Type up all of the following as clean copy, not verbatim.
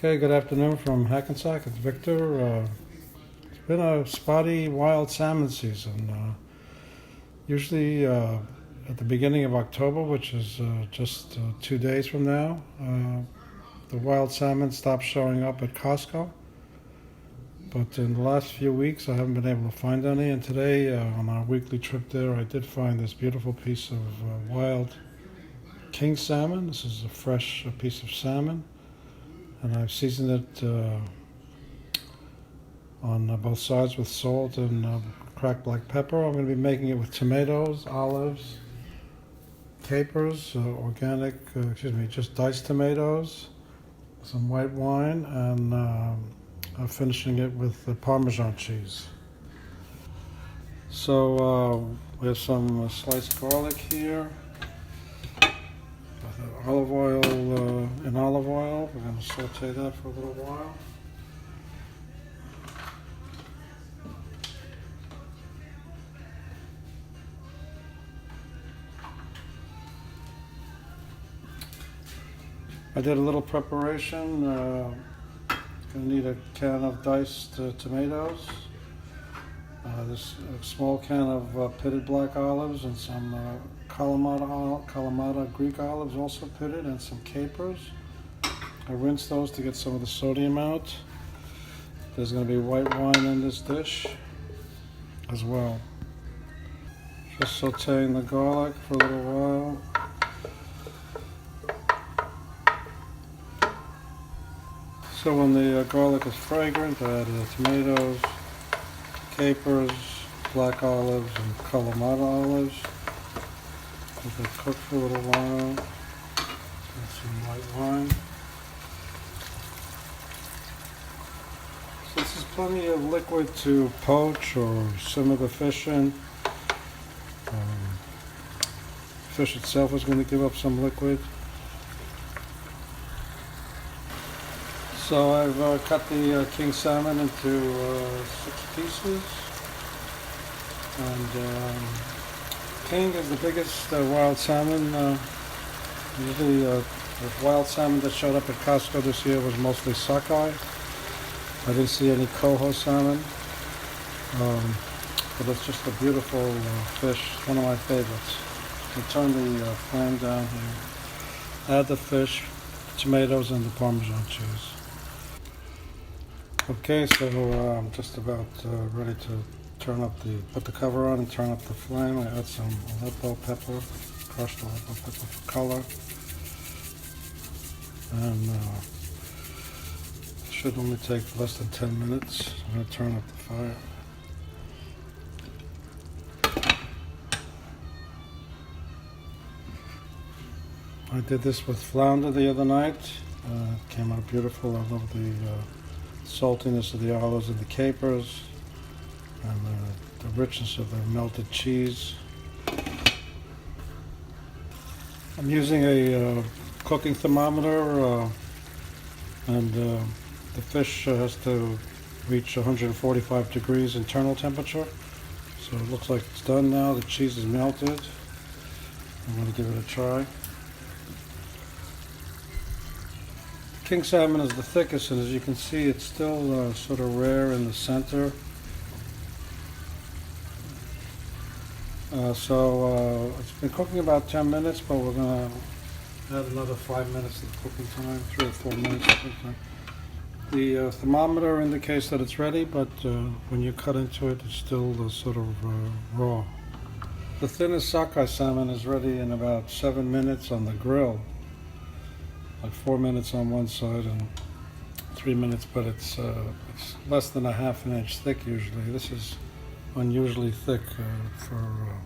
Okay, good afternoon from Hackensack. It's Victor. It's been a spotty wild salmon season. Usually at the beginning of October, which is just 2 days from now, the wild salmon stops showing up at Costco. But in the last few weeks, I haven't been able to find any. And today, on our weekly trip there, I did find this beautiful piece of wild King Salmon. This is a fresh piece of salmon. And I've seasoned it on both sides with salt and cracked black pepper. I'm going to be making it with tomatoes, olives, capers, just diced tomatoes, some white wine, and I'm finishing it with the Parmesan cheese. So we have some sliced garlic here. Olive oil in olive oil. We're going to saute that for a little while. I did a little preparation. Going to need a can of diced tomatoes. This small can of pitted black olives and some Kalamata Greek olives also pitted, and some capers. I rinsed those to get some of the sodium out. There's going to be white wine in this dish as well. Just sauteing the garlic for a little while. So when the garlic is fragrant, I add the tomatoes, capers, black olives, and Kalamata olives. Let it cook for a little while. Add some white wine. So this is plenty of liquid to poach or simmer the fish in. Fish itself is going to give up some liquid. So I've cut the king salmon into 6 pieces, and king is the biggest wild salmon. Usually the wild salmon that showed up at Costco this year was mostly sockeye. I didn't see any coho salmon, but it's just a beautiful fish, one of my favorites. You turn the flame down here, add the fish, tomatoes, and the Parmesan cheese. Okay, so I'm just about ready to put the cover on and turn up the flame. I add some Aleppo pepper, crushed Aleppo pepper for color. And it should only take less than 10 minutes. I'm going to turn up the fire. I did this with flounder the other night. It came out beautiful. I love the saltiness of the olives and the capers, and the richness of the melted cheese. I'm using a cooking thermometer, and the fish has to reach 145 degrees internal temperature. So it looks like it's done now. The cheese is melted. I'm going to give it a try. King salmon is the thickest, and as you can see, it's still sort of rare in the center. It's been cooking about 10 minutes, but we're going to add another 5 minutes of cooking time, 3 or 4 minutes of cooking time. The thermometer indicates that it's ready, but when you cut into it, it's still sort of raw. The thinnest sockeye salmon is ready in about 7 minutes on the grill. Like 4 minutes on one side and 3 minutes, but it's less than a ½ inch thick usually. This is unusually thick for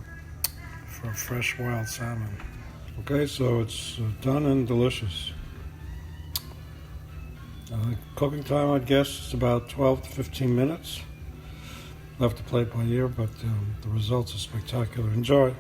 fresh wild salmon. Okay, so it's done and delicious. Cooking time, I'd guess, is about 12 to 15 minutes. I'll have to play it by ear, but the results are spectacular. Enjoy.